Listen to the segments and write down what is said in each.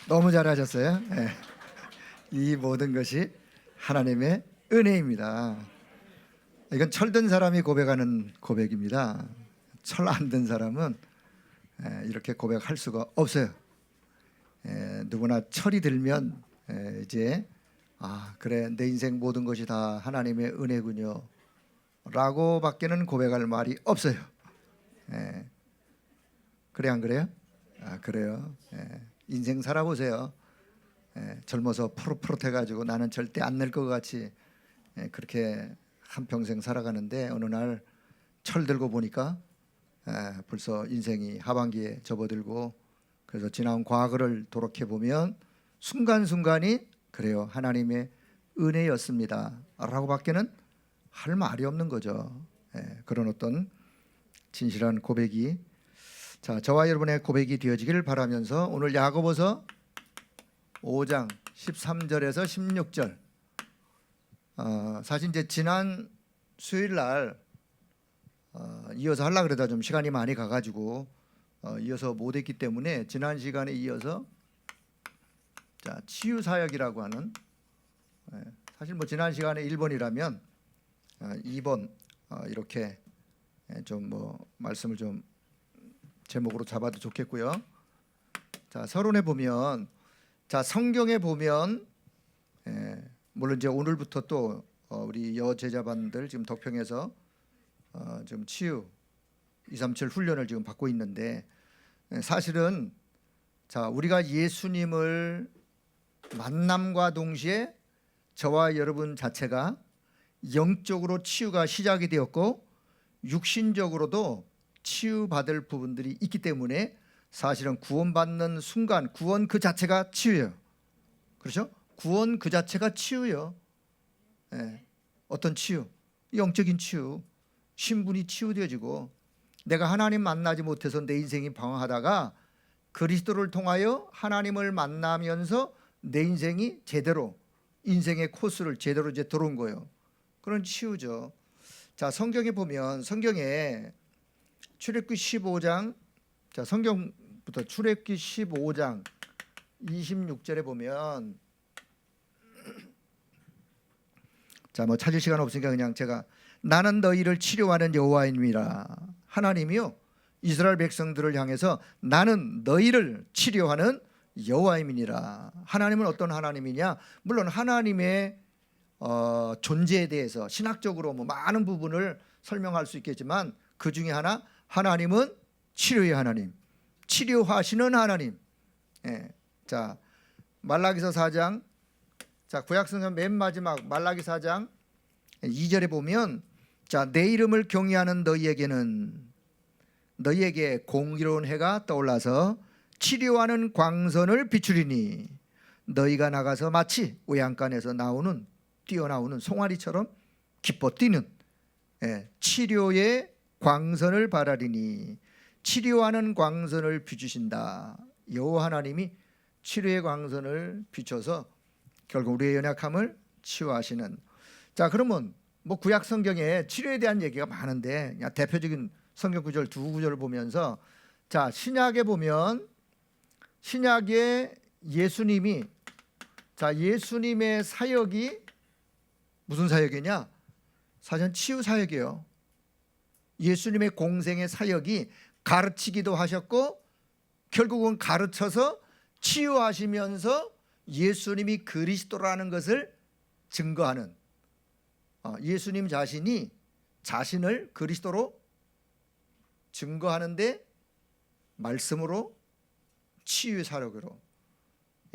너무 잘하셨어요. 예. 이 모든 것이 하나님의 은혜입니다. 이건 철든 사람이 고백하는 고백입니다. 철 안 든 사람은 이렇게 고백할 수가 없어요. 누구나 철이 들면 이제 그래, 내 인생 모든 것이 다 하나님의 은혜군요 라고 밖에는 고백할 말이 없어요. 그래, 안 그래요? 그래요. 인생 살아보세요. 젊어서 푸릇푸릇 해가지고 나는 절대 안 낼 것 같이 그렇게 한평생 살아가는데 어느 날 철 들고 보니까 벌써 인생이 하반기에 접어들고, 그래서 지나온 과거를 돌이켜 보면 순간순간이 그래요, 하나님의 은혜였습니다 라고 밖에는 할 말이 없는 거죠. 그런 어떤 진실한 고백이, 자, 저와 여러분의 고백이 되어지기를 바라면서 오늘 야고보서 5장 13절에서 16절, 사실 이제 지난 수요일 날 이어서 하려고 그러다 좀 시간이 많이 가가지고 이어서 못했기 때문에 지난 시간에 이어서 자, 치유사역이라고 하는, 사실 뭐 지난 시간에 1번이라면 2번 이렇게 좀 뭐 말씀을 좀 제목으로 잡아도 좋겠고요. 자, 서론에 보면, 자, 성경에 보면 물론 이제 오늘부터 또 우리 여제자반들 지금 덕평에서 지금 치유 237 훈련을 지금 받고 있는데, 사실은 자, 우리가 예수님을 만남과 동시에 저와 여러분 자체가 영적으로 치유가 시작이 되었고 육신적으로도 치유받을 부분들이 있기 때문에 사실은 구원받는 순간 구원 그 자체가 치유예요. 그렇죠? 구원 그 자체가 치유예요. 어떤 치유? 영적인 치유. 신분이 치유되어지고, 내가 하나님 만나지 못해서 내 인생이 방황하다가 그리스도를 통하여 하나님을 만나면서 내 인생이 제대로, 인생의 코스를 제대로 이제 들어온 거예요. 그런 치유죠. 자, 성경에 보면, 성경에 출애굽기 15장, 자, 성경부터 출애굽기 15장 26절에 보면, 자, 뭐 찾을 시간 없으니까 그냥 제가, 나는 너희를 치료하는 여호와임이라. 하나님이요, 이스라엘 백성들을 향해서 나는 너희를 치료하는 여호와임이니라. 하나님은 어떤 하나님이냐? 물론 하나님의 존재에 대해서 신학적으로 뭐 많은 부분을 설명할 수 있겠지만 그 중에 하나, 하나님은 치료의 하나님, 치료하시는 하나님. 자, 말라기서 4장, 자, 구약성경 맨 마지막 말라기 4장 2절에 보면, 자, 내 이름을 경외하는 너희에게 공의로운 해가 떠올라서 치료하는 광선을 비추리니 너희가 나가서 마치 외양간에서 뛰어나오는 송아리처럼 기뻐 뛰는 치료의 광선을 바라리니. 치료하는 광선을 비추신다. 여호와 하나님이 치료의 광선을 비춰서 결국 우리의 연약함을 치유하시는. 자, 그러면 뭐 구약 성경에 치료에 대한 얘기가 많은데 대표적인 성경 구절 두 구절을 보면서, 자, 신약에 보면, 신약에 예수님이, 자, 예수님의 사역이 무슨 사역이냐? 사실은 치유 사역이에요. 예수님의 공생의 사역이 가르치기도 하셨고 결국은 가르쳐서 치유하시면서 예수님이 그리스도라는 것을 증거하는, 예수님 자신이 자신을 그리스도로 증거하는데 말씀으로, 치유 사역으로,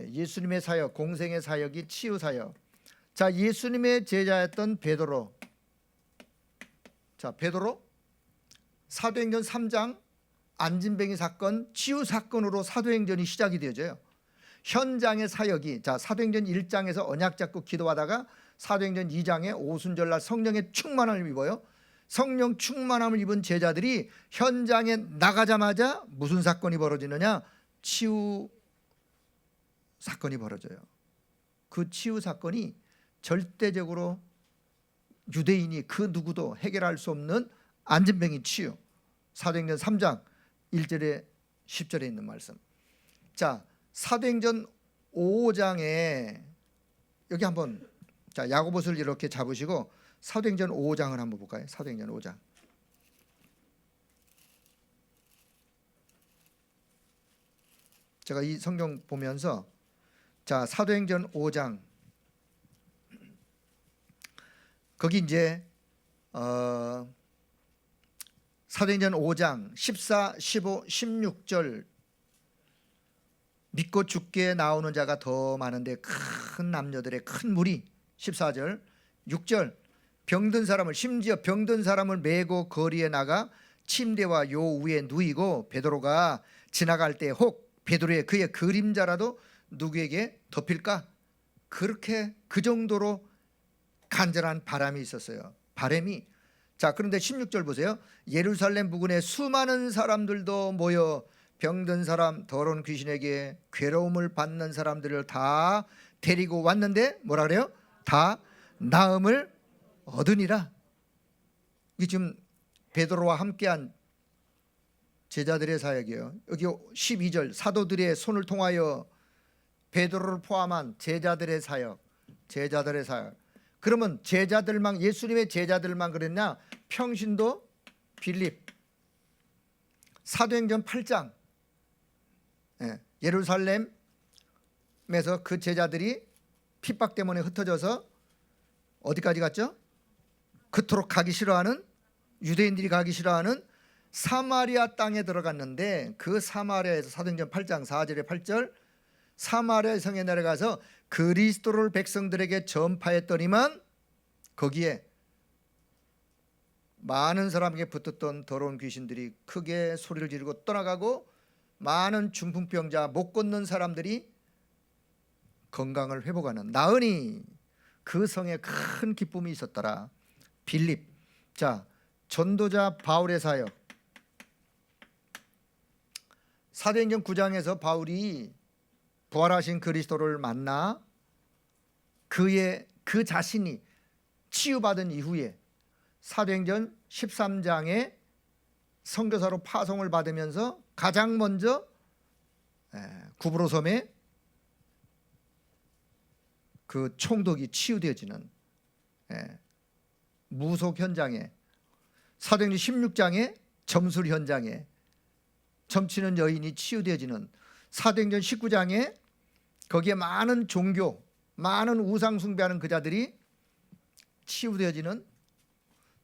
예수님의 사역, 공생의 사역이 치유 사역. 자, 예수님의 제자였던 베드로, 자, 베드로 사도행전 3장 안진뱅이 사건, 치유 사건으로 사도행전이 시작이 되어져요. 현장의 사역이, 자, 사도행전 1장에서 언약 잡고 기도하다가 사도행전 2장에 오순절날 성령의 충만함을 입어요. 성령 충만함을 입은 제자들이 현장에 나가자마자 무슨 사건이 벌어지느냐? 치유 사건이 벌어져요. 그 치유 사건이 절대적으로 유대인이 그 누구도 해결할 수 없는 안진뱅이 치유, 사도행전 3장 1절에 10절에 있는 말씀. 자, 사도행전 5장에 여기 한번 자 야고보서를 이렇게 잡으시고 사도행전 5장을 한번 볼까요? 사도행전 5장. 제가 이 성경 보면서 자 사도행전 5장 거기 이제 사도행전 5장 14, 15, 16절 믿고 죽게 나오는 자가 더 많은데 큰 남녀들의 큰 무리 14절 6절 병든 사람을 심지어 병든 사람을 메고 거리에 나가 침대와 요 위에 누이고 베드로가 지나갈 때 혹 베드로의 그의 그림자라도 누구에게 덮일까? 그렇게 그 정도로 간절한 바람이 있었어요. 바람이. 자 그런데 16절 보세요. 예루살렘 부근에 수많은 사람들도 모여 병든 사람 더러운 귀신에게 괴로움을 받는 사람들을 다 데리고 왔는데 뭐라 그래요? 다 나음을 얻으니라. 이게 지금 베드로와 함께한 제자들의 사역이에요. 여기 12절 사도들의 손을 통하여 베드로를 포함한 제자들의 사역. 제자들의 사역. 그러면 제자들만 예수님의 제자들만 그랬냐? 평신도 빌립 사도행전 8장 예루살렘에서 그 제자들이 핍박 때문에 흩어져서 어디까지 갔죠? 그토록 가기 싫어하는 유대인들이 가기 싫어하는 사마리아 땅에 들어갔는데 그 사마리아에서 사도행전 8장 4절에 8절 사마리아 성에 내려가서 그리스도를 백성들에게 전파했더니만 거기에 많은 사람에게 붙었던 더러운 귀신들이 크게 소리를 지르고 떠나가고 많은 중풍병자 못 걷는 사람들이 건강을 회복하는 나으니 그 성에 큰 기쁨이 있었더라. 빌립. 자 전도자 바울의 사역 사도행전 9장에서 바울이 부활하신 그리스도를 만나 그 자신이 치유받은 이후에 사도행전 13장에 선교사로 파송을 받으면서 가장 먼저 구브로 섬에 그 총독이 치유되어지는 무속 현장에 사도행전 16장에 점술 현장에 점치는 여인이 치유되어지는 사도행전 19장에 거기에 많은 종교 많은 우상 숭배하는 그 자들이 치유되어지는.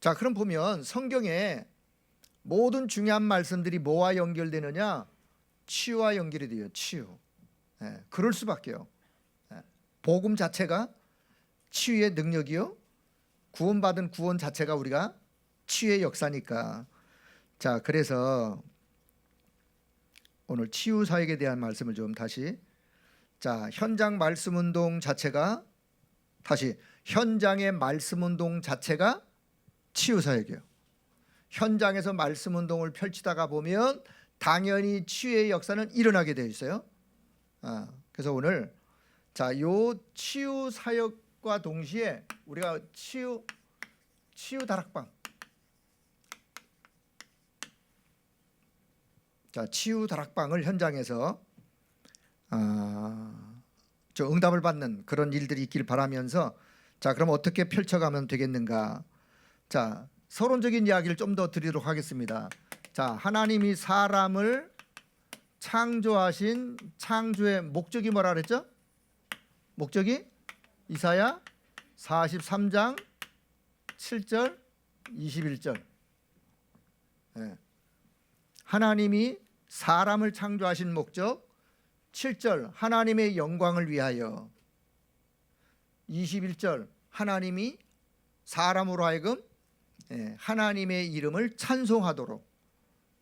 자 그럼 보면 성경에 모든 중요한 말씀들이 뭐와 연결되느냐? 치유와 연결이 돼요. 치유. 그럴 수밖에요. 복음 자체가 치유의 능력이요 구원받은 구원 자체가 우리가 치유의 역사니까. 자 그래서 오늘 치유 사역에 대한 말씀을 좀 다시 자 현장 말씀 운동 자체가 다시 현장의 말씀 운동 자체가 치유 사역이에요. 현장에서 말씀 운동을 펼치다가 보면 당연히 치유의 역사는 일어나게 되어 있어요. 그래서 오늘 자 요 치유 사역과 동시에 우리가 치유 다락방 자 치유 다락방을 현장에서 저 응답을 받는 그런 일들이 있길 바라면서 자 그럼 어떻게 펼쳐가면 되겠는가? 자 서론적인 이야기를 좀 더 드리도록 하겠습니다. 자 하나님이 사람을 창조하신 창조의 목적이 뭐라 그랬죠? 목적이 이사야 43장 7절 21절 하나님이 사람을 창조하신 목적 7절 하나님의 영광을 위하여 21절 하나님이 사람으로 하여금 하나님의 이름을 찬송하도록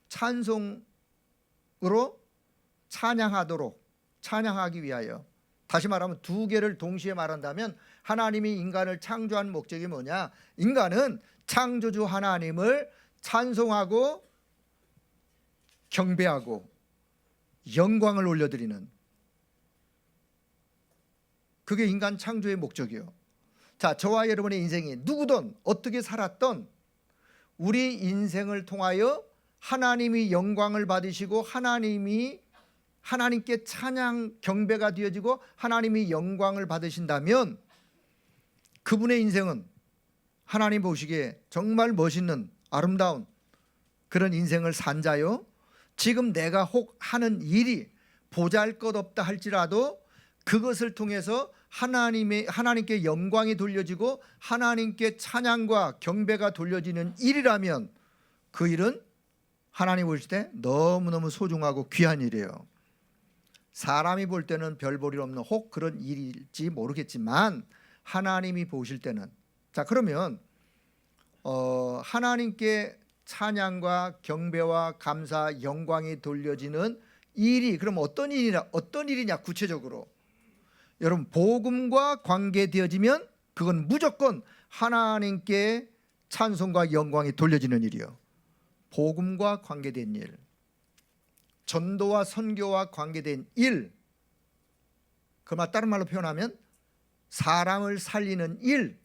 찬송으로 찬양하기 위하여. 다시 말하면 두 개를 동시에 말한다면 하나님이 인간을 창조한 목적이 뭐냐? 인간은 창조주 하나님을 찬송하고 경배하고 영광을 올려드리는 그게 인간 창조의 목적이에요. 자 저와 여러분의 인생이 누구든 어떻게 살았던 우리 인생을 통하여 하나님이 영광을 받으시고 하나님이 하나님께 찬양 경배가 되어지고 하나님이 영광을 받으신다면 그분의 인생은 하나님 보시기에 정말 멋있는 아름다운 그런 인생을 산 자요, 지금 내가 혹 하는 일이 보잘것없다 할지라도 그것을 통해서 하나님께 영광이 돌려지고 하나님께 찬양과 경배가 돌려지는 일이라면 그 일은 하나님 보실 때 너무너무 소중하고 귀한 일이에요. 사람이 볼 때는 별 볼 일 없는 혹 그런 일일지 모르겠지만 하나님이 보실 때는, 자 그러면 하나님께 찬양과 경배와 감사 영광이 돌려지는 일이 그럼 어떤 일이냐 구체적으로 여러분, 복음과 관계되어지면 그건 무조건 하나님께 찬송과 영광이 돌려지는 일이요. 복음과 관계된 일, 전도와 선교와 관계된 일, 그 말 다른 말로 표현하면 사람을 살리는 일,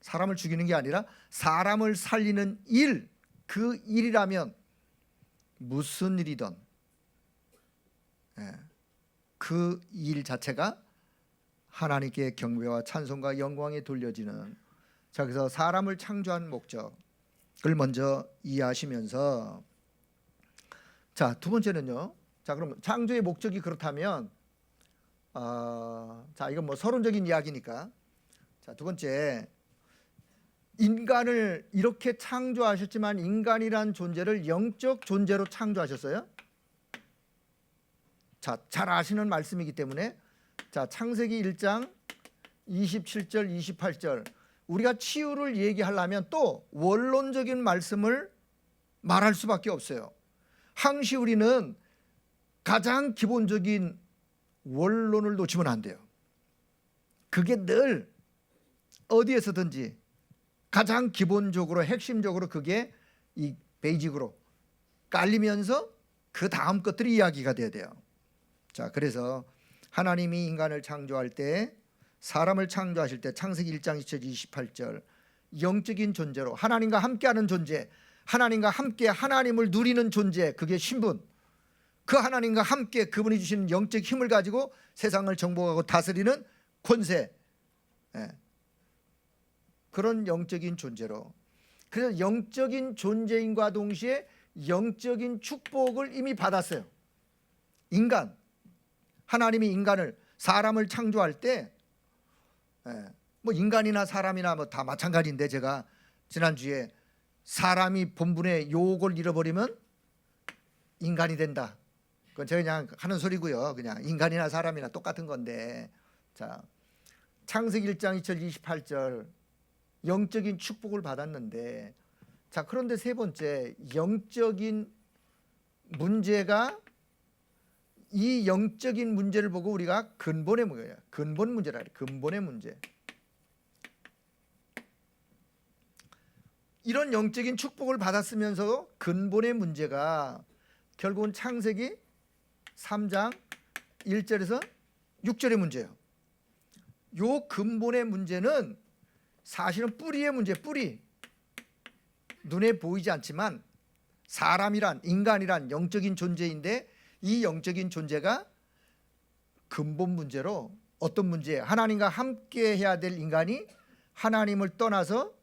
사람을 죽이는 게 아니라 사람을 살리는 일, 그 일이라면 무슨 일이든 그 일 자체가 하나님께 경배와 찬송과 영광이 돌려지는, 자 그래서 사람을 창조한 목적을 먼저 이해하시면서, 자 두 번째는요, 자 그럼 창조의 목적이 그렇다면 자 이건 뭐 서론적인 이야기니까, 자 두 번째, 인간을 이렇게 창조하셨지만 인간이란 존재를 영적 존재로 창조하셨어요. 자, 잘 아시는 말씀이기 때문에, 자 창세기 1장 27절 28절 우리가 치유를 얘기하려면 또 원론적인 말씀을 말할 수밖에 없어요. 항시 우리는 가장 기본적인 원론을 놓치면 안 돼요. 그게 늘 어디에서든지 가장 기본적으로 핵심적으로 그게 이 베이직으로 깔리면서 그 다음 것들이 이야기가 돼야 돼요. 자 그래서 하나님이 인간을 창조할 때, 사람을 창조하실 때 창세기 1장 28절 영적인 존재로 하나님과 함께하는 존재, 하나님과 함께 하나님을 누리는 존재, 그게 신분, 그 하나님과 함께 그분이 주시는 영적 힘을 가지고 세상을 정복하고 다스리는 권세, 그런 영적인 존재로, 그래서 영적인 존재인과 동시에 영적인 축복을 이미 받았어요. 인간, 하나님이 인간을, 사람을 창조할 때 뭐 인간이나 사람이나 뭐 다 마찬가지인데, 제가 지난주에 사람이 본분의 욕을 잃어버리면 인간이 된다, 그건 제가 그냥 하는 소리고요. 그냥 인간이나 사람이나 똑같은 건데, 자 창세기 1장 28절 영적인 축복을 받았는데, 자 그런데 세 번째 영적인 문제가, 이 영적인 문제를 보고 우리가 근본의 문제야, 근본 문제라 그래. 근본의 문제. 이런 영적인 축복을 받았으면서 근본의 문제가 결국은 창세기 3장 1절에서 6절의 문제예요. 요 근본의 문제는 사실은 뿌리의 문제, 뿌리. 눈에 보이지 않지만 사람이란, 인간이란 영적인 존재인데, 이 영적인 존재가 근본 문제로, 어떤 문제, 하나님과 함께 해야 될 인간이 하나님을 떠나서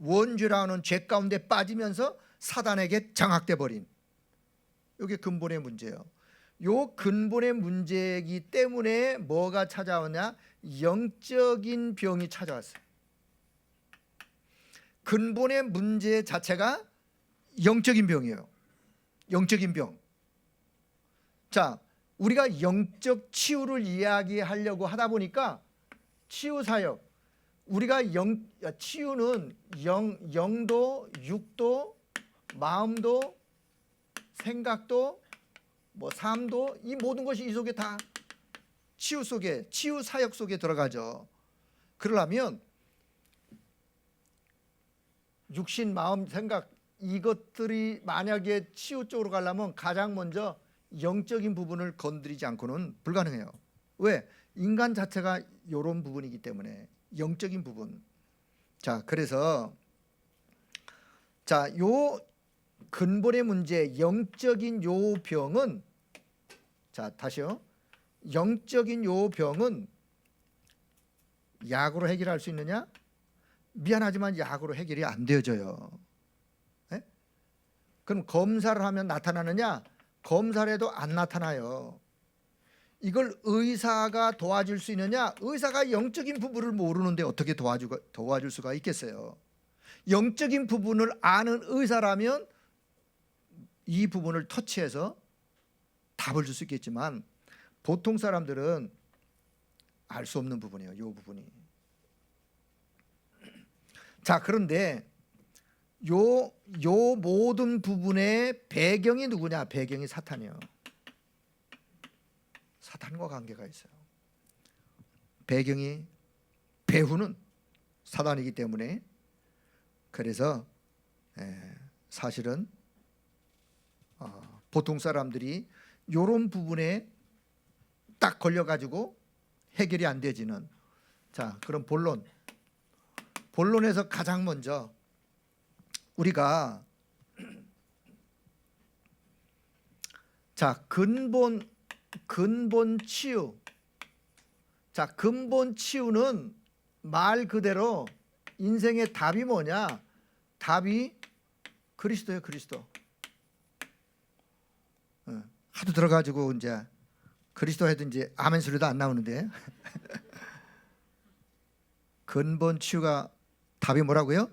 원죄라는 죄 가운데 빠지면서 사단에게 장악돼 버린, 이게 근본의 문제예요. 요 근본의 문제이기 때문에 뭐가 찾아오냐, 영적인 병이 찾아왔어요. 근본의 문제 자체가 영적인 병이에요. 영적인 병. 자, 우리가 영적 치유를 이야기하려고 하다 보니까 치유 사역, 우리가 치유는 영도, 육도, 마음도, 생각도, 뭐 삶도, 이 모든 것이 이 속에 다 치유 속에, 치유 사역 속에 들어가죠. 그러려면 육신, 마음, 생각, 이것들이 만약에 치유 쪽으로 가려면 가장 먼저 영적인 부분을 건드리지 않고는 불가능해요. 왜? 인간 자체가 이런 부분이기 때문에, 영적인 부분. 자 그래서 자 요 근본의 문제, 영적인 요 병은 자, 다시요. 영적인 요 병은 약으로 해결할 수 있느냐? 미안하지만 약으로 해결이 안 되어져요. 네? 그럼 검사를 하면 나타나느냐? 검사를 해도 안 나타나요. 이걸 의사가 도와줄 수 있느냐? 의사가 영적인 부분을 모르는데 어떻게 도와줄 수가 있겠어요? 영적인 부분을 아는 의사라면 이 부분을 터치해서 답을 줄 수 있겠지만 보통 사람들은 알 수 없는 부분이에요. 이 부분이. 자, 그런데 요 모든 부분의 배경이 누구냐? 배경이 사탄이에요. 사탄과 관계가 있어요. 배경이 배후는 사단이기 때문에 그래서 사실은 보통 사람들이 이런 부분에 딱 걸려가지고 해결이 안 되지는. 자, 그럼 본론에서 가장 먼저 우리가 자 근본 치유. 자, 근본 치유는 말 그대로 인생의 답이 뭐냐? 답이 그리스도예요. 그리스도. 하도 들어가지고 이제 그리스도 해도 이제 아멘 소리도 안 나오는데 근본 치유가 답이 뭐라고요?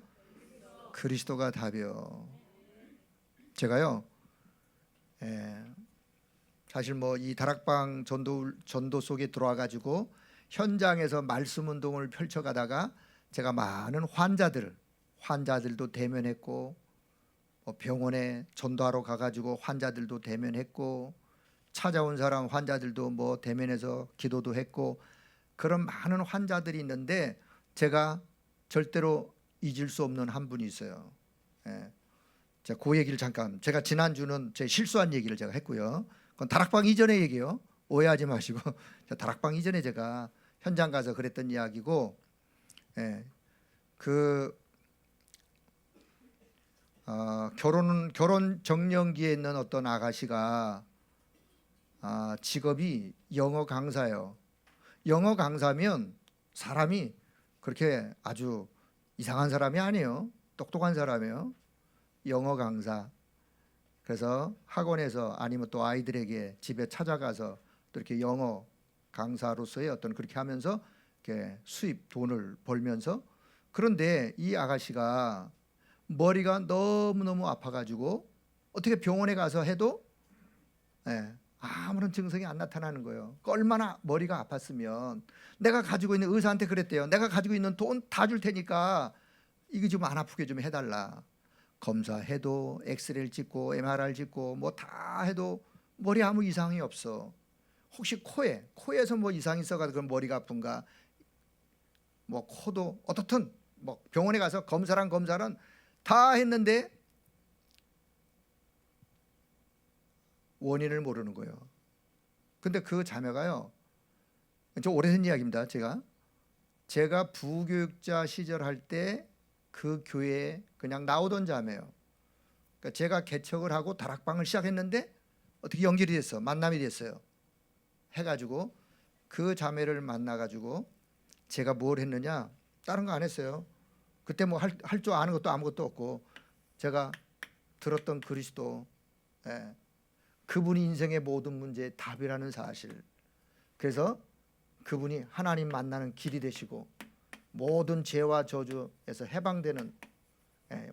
그리스도가 답이요. 제가요 사실 뭐 이 다락방 전도 속에 들어와 가지고 현장에서 말씀 운동을 펼쳐가다가 제가 많은 환자들도 대면했고 병원에 전도하러 가가지고 환자들도 대면했고 찾아온 사람 환자들도 뭐 대면해서 기도도 했고 그런 많은 환자들이 있는데 제가 절대로 잊을 수 없는 한 분이 있어요. 자, 그 얘기를 잠깐. 제가 지난주는 제 실수한 얘기를 제가 했고요. 그건 다락방 이전의 얘기예요. 오해하지 마시고 다락방 이전에 제가 현장 가서 그랬던 이야기고, 결혼 정년기에 있는 어떤 아가씨가 직업이 영어 강사예요. 영어 강사면 사람이 그렇게 아주 이상한 사람이 아니에요. 똑똑한 사람이에요. 영어 강사. 그래서 학원에서 아니면 또 아이들에게 집에 찾아가서 또 이렇게 영어 강사로서의 어떤 그렇게 하면서 이렇게 수입 돈을 벌면서, 그런데 이 아가씨가 머리가 너무너무 아파가지고 어떻게 병원에 가서 해도 아무런 증상이 안 나타나는 거예요. 얼마나 머리가 아팠으면 내가 가지고 있는, 의사한테 그랬대요. 내가 가지고 있는 돈 다 줄 테니까 이거 좀 안 아프게 좀 해달라. 검사해도 엑스레이를 찍고 MRI를 찍고 뭐 다 해도 머리에 아무 이상이 없어. 혹시 코에서 뭐 이상이 있어가지고 그럼 머리가 아픈가? 뭐 코도 어떻든 뭐 병원에 가서 검사랑 다 했는데 원인을 모르는 거예요. 근데 그 자매가요, 저 오래된 이야기입니다. 제가 부교육자 시절 할 때 그 교회에 그냥 나오던 자매예요. 그러니까 제가 개척을 하고 다락방을 시작했는데 어떻게 연결이 됐어, 만남이 됐어요. 해가지고 그 자매를 만나가지고 제가 뭘 했느냐, 다른 거 안 했어요. 그때 뭐 할 줄 아는 것도 아무것도 없고 제가 들었던 그리스도, 그분이 인생의 모든 문제의 답이라는 사실. 그래서 그분이 하나님 만나는 길이 되시고 모든 죄와 저주에서 해방되는,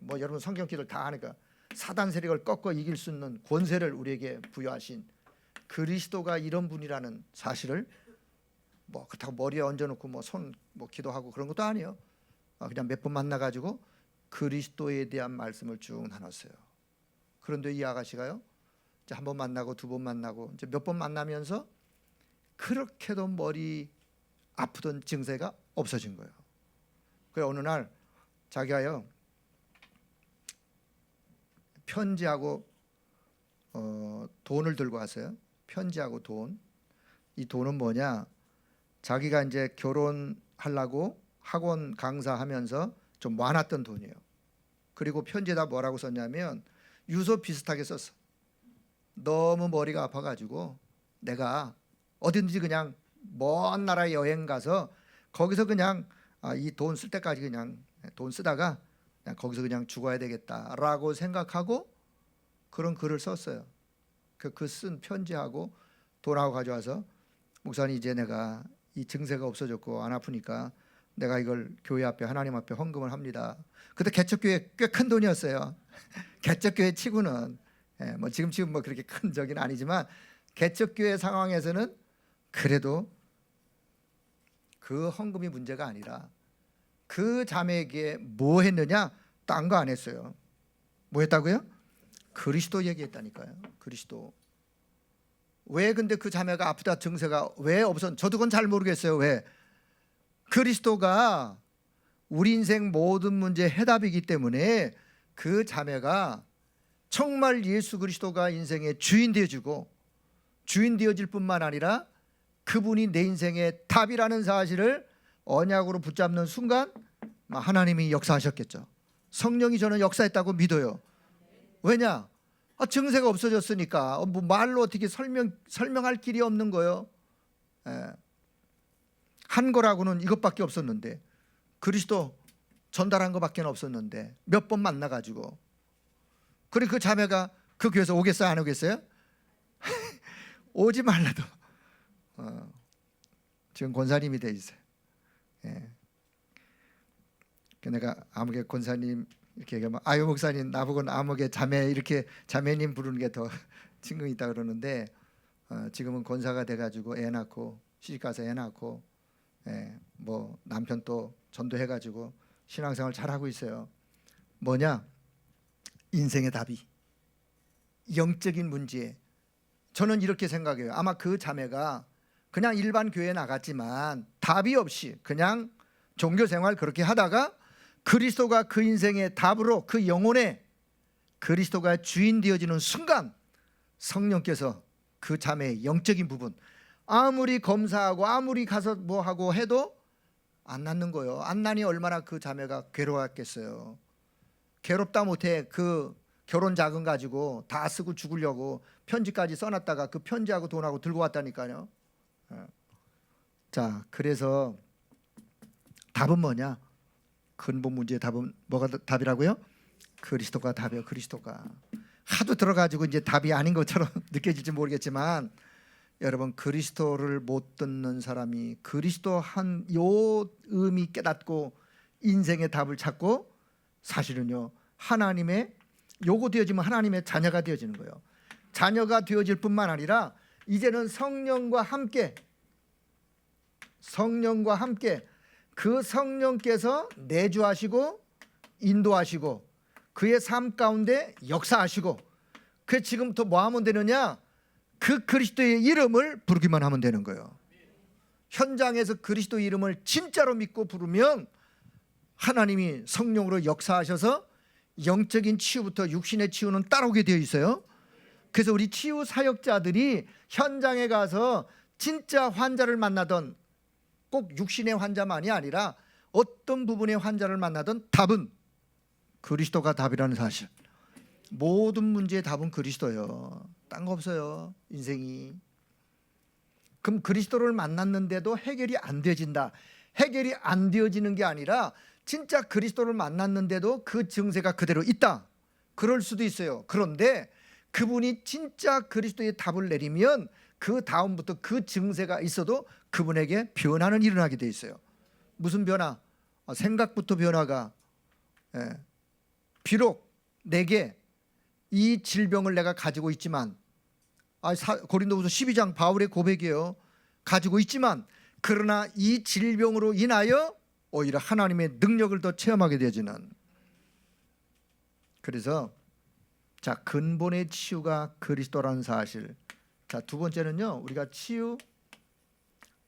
뭐 여러분 성경 기도를 다 하니까 사단 세력을 꺾어 이길 수 있는 권세를 우리에게 부여하신 그리스도가 이런 분이라는 사실을 뭐 그렇다고 머리에 얹어놓고 뭐 손 뭐 기도하고 그런 것도 아니에요. 그냥 몇 번 만나가지고 그리스도에 대한 말씀을 쭉 나눴어요. 그런데 이 아가씨가요, 이제 한 번 만나고 두 번 만나고 이제 몇 번 만나면서 그렇게도 머리 아프던 증세가 없어진 거예요. 그래서 어느 날 자기가요 편지하고 돈을 들고 왔어요. 편지하고 돈. 이 돈은 뭐냐? 자기가 이제 결혼하려고 학원 강사하면서 좀 모아놨던 돈이에요. 그리고 편지에다 뭐라고 썼냐면 유서 비슷하게 썼어. 너무 머리가 아파가지고 내가 어딘지 그냥 먼 나라 여행 가서 거기서 그냥 이 돈 쓸 때까지 그냥 돈 쓰다가 그냥 거기서 그냥 죽어야 되겠다라고 생각하고 그런 글을 썼어요. 그 쓴 편지하고 돈하고 가져와서 목사님 이제 내가 이 증세가 없어졌고 안 아프니까 내가 이걸 교회 앞에 하나님 앞에 헌금을 합니다. 그때 개척교회 꽤 큰 돈이었어요. 개척교회 치고는 뭐 지금 뭐 그렇게 큰 적은 아니지만 개척교회 상황에서는 그래도 그 헌금이 문제가 아니라 그 자매에게 뭐 했느냐? 딴 거 안 했어요. 뭐 했다고요? 그리스도 얘기했다니까요. 그리스도. 왜 근데 그 자매가 아프다 증세가 왜 없었? 저도 그건 잘 모르겠어요. 왜? 그리스도가 우리 인생 모든 문제 해답이기 때문에 그 자매가 정말 예수 그리스도가 인생의 주인 되어주고 주인 되어질 뿐만 아니라 그분이 내 인생의 답이라는 사실을 언약으로 붙잡는 순간 하나님이 역사하셨겠죠. 성령이 저는 역사했다고 믿어요. 왜냐? 증세가 없어졌으니까 뭐 말로 어떻게 설명할 길이 없는 거예요. 한 거라고는 이것밖에 없었는데 그리스도 전달한 것밖에 없었는데 몇 번 만나가지고 그리고 그 자매가 그 교회에서 오겠어요? 안 오겠어요? 오지 말라도 지금 권사님이 돼 있어요. 내가 아무개 권사님 이렇게 얘기하면 아유 목사님 나보고는 아무개 자매 이렇게 자매님 부르는 게 더 친근히 있다 그러는데 지금은 권사가 돼가지고 애 낳고 시집가서 애 낳고 뭐 남편 또 전도해가지고 신앙생활 잘하고 있어요. 뭐냐? 인생의 답이 영적인 문제에 저는 이렇게 생각해요. 아마 그 자매가 그냥 일반 교회에 나갔지만 답이 없이 그냥 종교생활 그렇게 하다가 그리스도가 그 인생의 답으로 그 영혼에 그리스도가 주인 되어지는 순간 성령께서 그 자매의 영적인 부분 아무리 검사하고 아무리 가서 뭐 하고 해도 안 낫는 거예요. 안 나니 얼마나 그 자매가 괴로웠겠어요. 괴롭다 못해 그 결혼 자금 가지고 다 쓰고 죽으려고 편지까지 써놨다가 그 편지하고 돈하고 들고 왔다니까요. 자, 그래서 답은 뭐냐? 근본 문제의 답은 뭐가 답이라고요? 그리스도가 답이에요. 그리스도가 하도 들어가지고 이제 답이 아닌 것처럼 느껴질지 모르겠지만 여러분 그리스도를 못 듣는 사람이 그리스도 한 요 의미 깨닫고 인생의 답을 찾고 사실은요 하나님의 요거 되어지면 하나님의 자녀가 되어지는 거예요. 자녀가 되어질 뿐만 아니라 이제는 성령과 함께 그 성령께서 내주하시고 인도하시고 그의 삶 가운데 역사하시고 그 지금부터 뭐 하면 되느냐? 그 그리스도의 이름을 부르기만 하면 되는 거예요. 현장에서 그리스도 이름을 진짜로 믿고 부르면 하나님이 성령으로 역사하셔서 영적인 치유부터 육신의 치유는 따라오게 되어 있어요. 그래서 우리 치유 사역자들이 현장에 가서 진짜 환자를 만나던 꼭 육신의 환자만이 아니라 어떤 부분의 환자를 만나던 답은 그리스도가 답이라는 사실. 모든 문제의 답은 그리스도예요. 딴 거 없어요. 인생이. 그럼 그리스도를 만났는데도 해결이 안 되어진다. 해결이 안 되어지는 게 아니라 진짜 그리스도를 만났는데도 그 증세가 그대로 있다. 그럴 수도 있어요. 그런데 그분이 진짜 그리스도의 답을 내리면 그 다음부터 그 증세가 있어도 그분에게 변화는 일어나게 돼 있어요. 무슨 변화? 생각부터 변화가 비록 내게 이 질병을 내가 가지고 있지만 고린도후서 12장 바울의 고백이에요. 가지고 있지만 그러나 이 질병으로 인하여 오히려 하나님의 능력을 더 체험하게 되어지는. 그래서 자 근본의 치유가 그리스도라는 사실. 자 두 번째는요 우리가 치유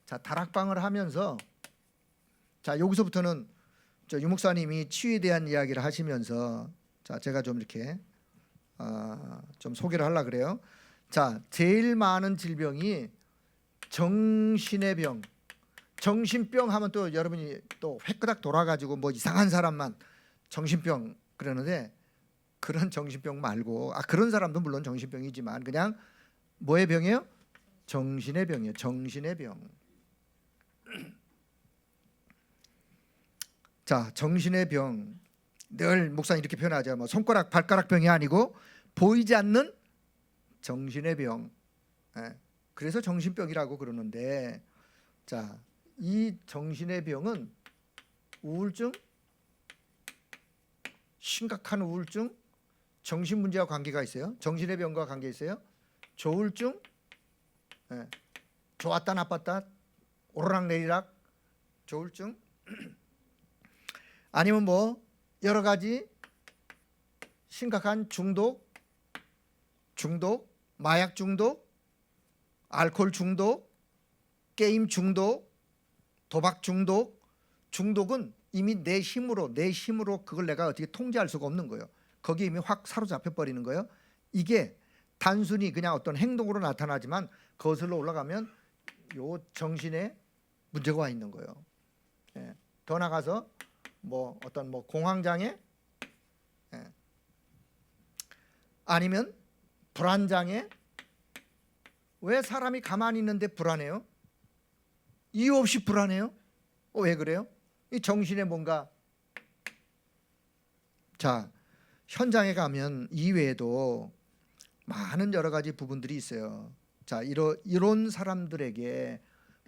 자 다락방을 하면서 자 여기서부터는 유 목사님이 치유에 대한 이야기를 하시면서 자 제가 좀 이렇게 좀 소개를 하려고 그래요. 자 제일 많은 질병이 정신의 병. 정신병 하면 또 여러분이 또 획그닥 돌아가지고 뭐 이상한 사람만 정신병 그러는데 그런 정신병 말고 그런 사람도 물론 정신병이지만 그냥 뭐의 병이에요? 정신의 병이에요. 정신의 병. 자, 정신의 병. 늘 목사님 이렇게 표현하죠. 뭐 손가락 발가락 병이 아니고 보이지 않는 정신의 병. 예. 그래서 정신병이라고 그러는데, 자, 이 정신의 병은 우울증, 심각한 우울증, 정신 문제와 관계가 있어요. 정신의 병과 관계 있어요. 조울증, 예. 좋았다 나빴다, 오르락내리락, 조울증. 아니면 뭐 여러 가지 심각한 중독, 마약 중독, 알코올 중독, 게임 중독, 도박 중독. 중독은 이미 내 힘으로 그걸 내가 어떻게 통제할 수가 없는 거예요. 거기에 이미 확 사로잡혀 버리는 거예요. 이게 단순히 그냥 어떤 행동으로 나타나지만 거슬러 올라가면 요 정신에 문제가 와 있는 거예요. 예. 더 나가서 뭐 어떤 뭐 공황장애, 예. 아니면 불안장애. 왜 사람이 가만히 있는데 불안해요? 이유 없이 불안해요? 왜 그래요? 이 정신에 뭔가. 자, 현장에 가면 이외에도 많은 여러 가지 부분들이 있어요. 자, 이런 사람들에게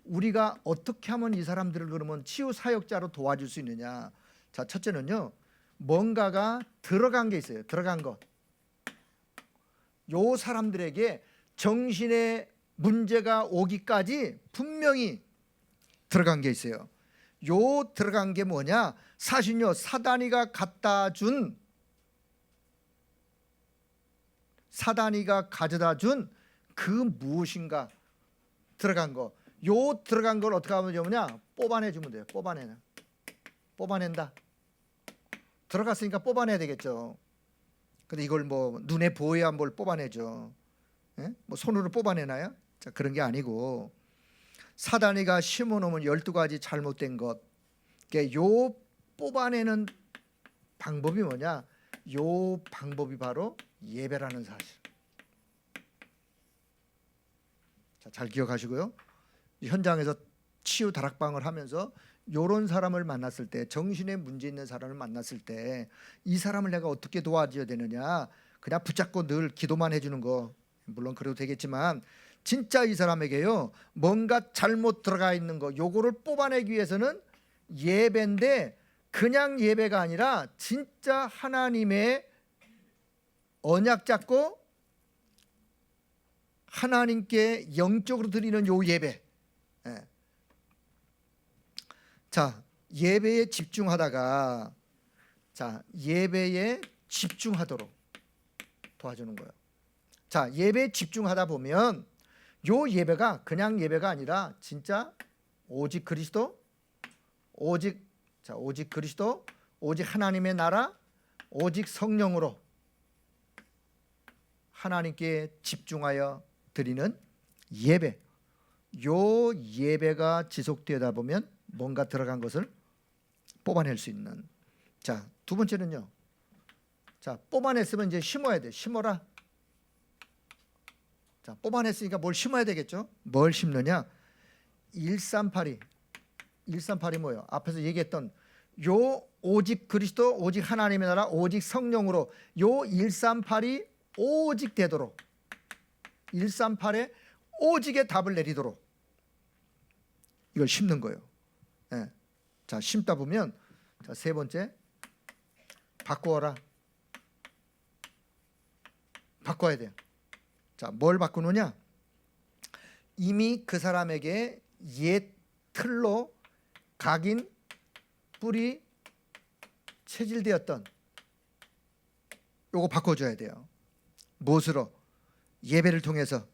우리가 어떻게 하면 이 사람들을 그러면 치유 사역자로 도와줄 수 있느냐? 자, 첫째는요, 뭔가가 들어간 게 있어요. 들어간 것. 요 사람들에게 정신에 문제가 오기까지 분명히 들어간 게 있어요. 요 들어간 게 뭐냐? 사실요, 사단이가 가져다 준 그 무엇인가 들어간 거. 요 들어간 걸 어떻게 하면 되느냐? 뽑아내 주면 돼요. 뽑아낸다. 들어갔으니까 뽑아내야 되겠죠. 근데 이걸 뭐 눈에 보여야 뭘 뽑아내죠. 예? 뭐 손으로 뽑아내나요? 자, 그런 게 아니고 사단이가 심어놓으면 12가지 잘못된 것. 그러니까 요 뽑아내는 방법이 뭐냐? 요 방법이 바로 예배라는 사실. 자, 잘 기억하시고요. 현장에서 치유 다락방을 하면서 요런 사람을 만났을 때, 정신에 문제 있는 사람을 만났을 때 이 사람을 내가 어떻게 도와줘야 되느냐? 그냥 붙잡고 늘 기도만 해주는 거, 물론 그래도 되겠지만 진짜 이 사람에게요, 뭔가 잘못 들어가 있는 거, 요거를 뽑아내기 위해서는 예배인데, 그냥 예배가 아니라 진짜 하나님의 언약 잡고 하나님께 영적으로 드리는 요 예배. 예. 자, 예배에 집중하다가, 자, 예배에 집중하도록 도와주는 거예요. 자, 예배에 집중하다 보면 요 예배가 그냥 예배가 아니라 진짜 오직 그리스도, 오직 그리스도, 오직 하나님의 나라, 오직 성령으로 하나님께 집중하여 드리는 예배. 요 예배가 지속되다 보면 뭔가 들어간 것을 뽑아낼 수 있는. 자, 두 번째는요. 자, 뽑아냈으면 이제 심어야 돼. 심어라. 자, 뽑아냈으니까 뭘 심어야 되겠죠? 뭘 심느냐? 138이 뭐예요? 앞에서 얘기했던 요 오직 그리스도, 오직 하나님의 나라, 오직 성령으로 요 138이 오직 되도록, 138에 오직의 답을 내리도록 이걸 심는 거예요. 예. 자, 심다 보면, 자, 세 번째, 바꾸어라. 바꿔야 돼요. 자, 뭘 바꾸느냐? 이미 그 사람에게 옛 틀로 각인, 뿌리, 체질되었던 요거 바꿔줘야 돼요. 무엇으로? 예배를 통해서.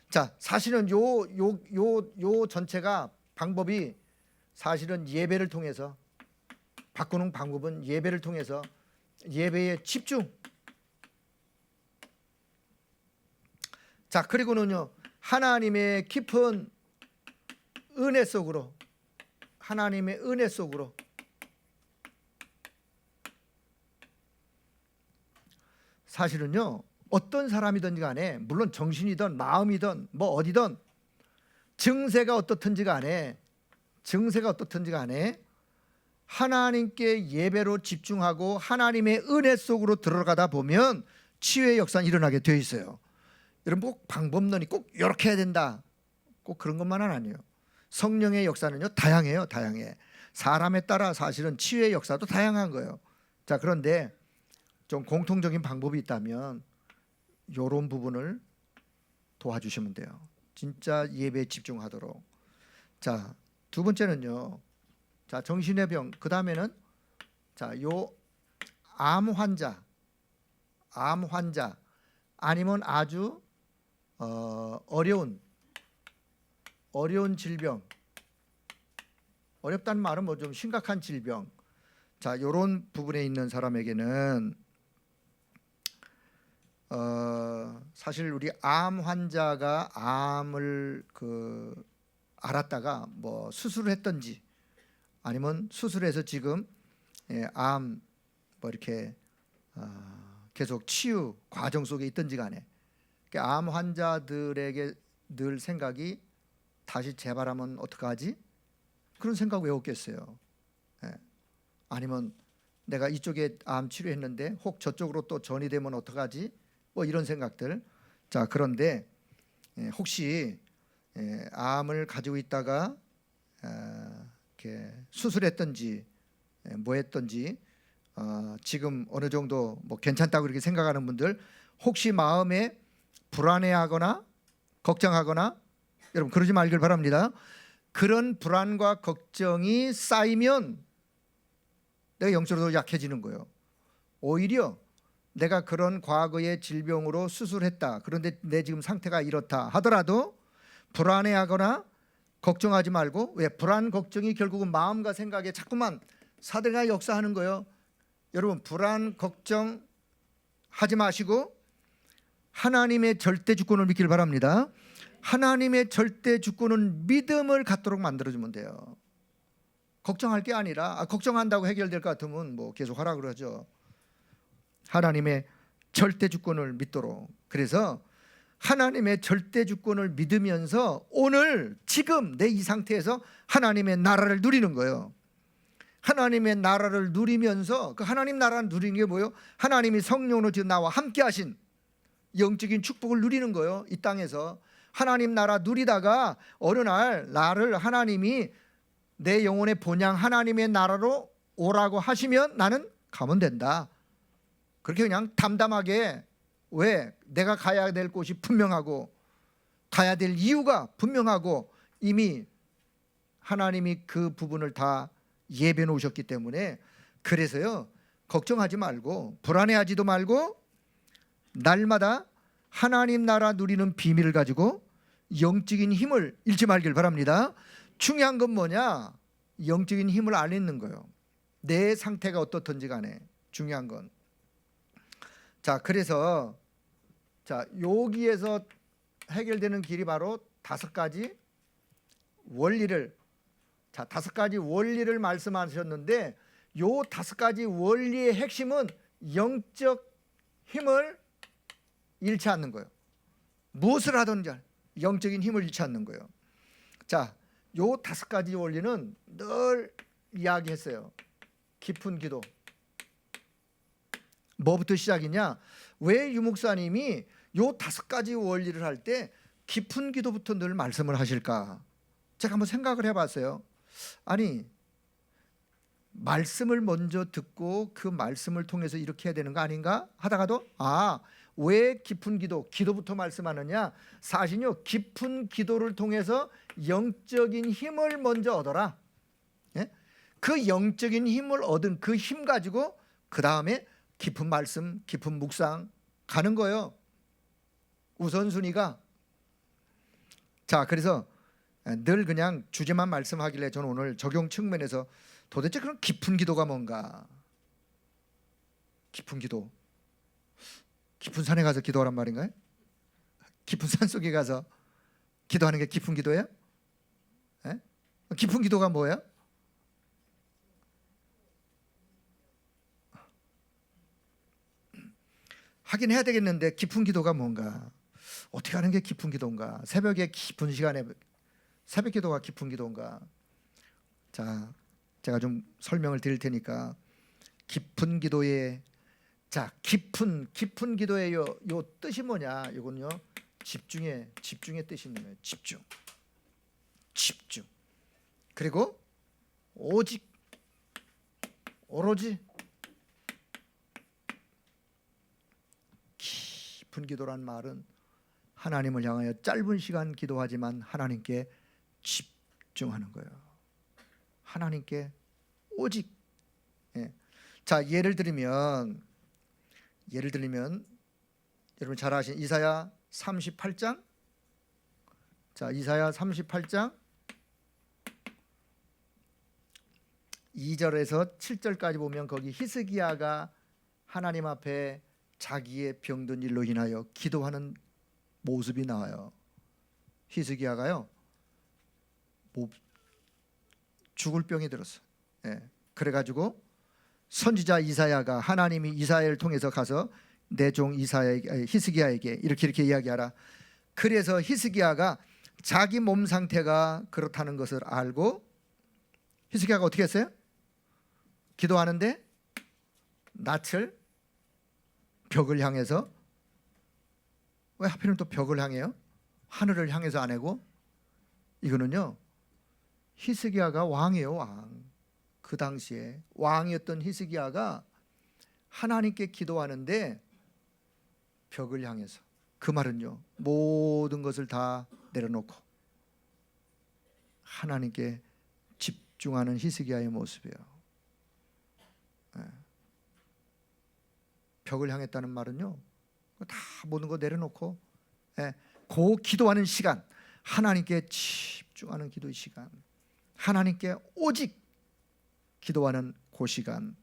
자, 사실은 요 전체가 방법이 사실은 예배를 통해서, 바꾸는 방법은 예배를 통해서, 예배에 집중. 자, 그리고는요, 하나님의 깊은 은혜 속으로, 하나님의 은혜 속으로. 사실은요, 어떤 사람이든지 간에, 물론 정신이든 마음이든 뭐 어디든 증세가 어떻든지 간에 하나님께 예배로 집중하고 하나님의 은혜 속으로 들어가다 보면 치유의 역사는 일어나게 되어 있어요. 여러분 꼭 방법론이 꼭 이렇게 해야 된다, 꼭 그런 것만은 아니에요. 성령의 역사는요 다양해요. 사람에 따라 사실은 치유의 역사도 다양한 거예요. 자, 그런데 좀 공통적인 방법이 있다면 이런 부분을 도와주시면 돼요. 진짜 예배에 집중하도록. 자, 두 번째는요. 자, 정신의 병. 그 다음에는 자, 요 암 환자 아니면 아주 어려운 질병. 어렵다는 말은 뭐 좀 심각한 질병. 자, 요런 부분에 있는 사람에게는 사실 우리 암 환자가 암을 알았다가 뭐 수술을 했든지 아니면 수술해서 지금 암 뭐 이렇게 계속 치유 과정 속에 있든지 간에 암 환자들에게 늘 생각이 다시 재발하면 어떡하지? 그런 생각 왜 없겠어요? 아니면 내가 이쪽에 암 치료했는데 혹 저쪽으로 또 전이 되면 어떡하지? 뭐 이런 생각들. 자, 그런데 혹시 암을 가지고 있다가 이렇게 수술했든지 뭐 했든지 지금 어느 정도 뭐 괜찮다고 그렇게 생각하는 분들, 혹시 마음에 불안해하거나 걱정하거나, 여러분 그러지 말길 바랍니다. 그런 불안과 걱정이 쌓이면 내가 영적으로 약해지는 거예요. 오히려 내가 그런 과거의 질병으로 수술했다, 그런데 내 지금 상태가 이렇다 하더라도 불안해하거나 걱정하지 말고, 왜? 불안 걱정이 결국은 마음과 생각에 자꾸만 사대가 역사하는 거예요. 여러분 불안 걱정 하지 마시고 하나님의 절대 주권을 믿길 바랍니다. 하나님의 절대 주권은 믿음을 갖도록 만들어주면 돼요. 걱정할 게 아니라 걱정한다고 해결될 것 같으면 뭐 계속 하라 그러죠. 하나님의 절대 주권을 믿도록. 그래서 하나님의 절대 주권을 믿으면서 오늘 지금 내 이 상태에서 하나님의 나라를 누리는 거예요. 하나님의 나라를 누리면서 그 하나님 나라를 누리는 게 뭐예요? 하나님이 성령으로 지금 나와 함께 하신 영적인 축복을 누리는 거예요. 이 땅에서 하나님 나라 누리다가 어느 날 나를 하나님이 내 영혼의 본향 하나님의 나라로 오라고 하시면 나는 가면 된다. 그렇게 그냥 담담하게, 왜? 내가 가야 될 곳이 분명하고 가야 될 이유가 분명하고 이미 하나님이 그 부분을 다 예배해 놓으셨기 때문에, 그래서요 걱정하지 말고 불안해하지도 말고 날마다 하나님 나라 누리는 비밀을 가지고 영적인 힘을 잃지 말길 바랍니다. 중요한 건 뭐냐? 영적인 힘을 안 잃는 거예요. 내 상태가 어떻든지 간에 중요한 건. 자, 그래서 자, 여기에서 해결되는 길이 바로 5가지 원리를, 자, 5가지 원리를 말씀하셨는데, 요 5가지 원리의 핵심은 영적 힘을 잃지 않는 거예요. 무엇을 하든지 영적인 힘을 잃지 않는 거예요. 자, 요 5가지 원리는 늘 이야기했어요. 깊은 기도. 뭐부터 시작이냐? 왜 유목사님이 요 5가지 원리를 할 때 깊은 기도부터 늘 말씀을 하실까? 제가 한번 생각을 해봤어요. 아니, 말씀을 먼저 듣고 그 말씀을 통해서 이렇게 해야 되는 거 아닌가 하다가도, 왜 깊은 기도부터 말씀하느냐? 사실요, 깊은 기도를 통해서 영적인 힘을 먼저 얻어라. 예? 그 영적인 힘을 얻은 그 힘 가지고 그 다음에 깊은 말씀, 깊은 묵상 가는 거예요. 우선순위가. 자, 그래서 늘 그냥 주제만 말씀하길래 저는 오늘 적용 측면에서 도대체 그런 깊은 기도가 뭔가? 깊은 기도. 깊은 산에 가서 기도하란 말인가요? 깊은 산 속에 가서 기도하는 게 깊은 기도예요? 예? 깊은 기도가 뭐예요? 하긴 해야 되겠는데 깊은 기도가 뭔가? 어떻게 하는 게 깊은 기도인가? 새벽에 깊은 시간에 새벽 기도가 깊은 기도인가? 자, 제가 좀 설명을 드릴 테니까 깊은 기도의 깊은 기도의 요 뜻이 뭐냐? 이건요 집중의 뜻이 있는 거예요. 집중. 그리고 오로지 깊은 기도란 말은 하나님을 향하여 짧은 시간 기도하지만 하나님께 집중하는 거예요. 하나님께 오직. 자, 예를 들면 여러분 잘 아시는 이사야 38장. 자, 이사야 38장 2절에서 7절까지 보면 거기 히스기야가 하나님 앞에 자기의 병든 일로 인하여 기도하는 모습이 나와요. 히스기야가요 죽을 병이 들었어. 그래가지고 선지자 이사야가 하나님이 이사야를 통해서 가서 내 종 히스기야에게 이렇게 이야기하라. 그래서 히스기야가 자기 몸 상태가 그렇다는 것을 알고 히스기야가 어떻게 했어요? 기도하는데 낯을 벽을 향해서, 왜 하필이면 또 벽을 향해요? 하늘을 향해서 안 하고? 이거는요 히스기야가 왕이에요. 왕. 그 당시에 왕이었던 히스기야가 하나님께 기도하는데 벽을 향해서, 그 말은요 모든 것을 다 내려놓고 하나님께 집중하는 히스기야의 모습이에요. 벽을 향했다는 말은요 다 모든 거 내려놓고 그 기도하는 시간, 하나님께 집중하는 기도의 시간, 하나님께 오직 기도하는 그 시간,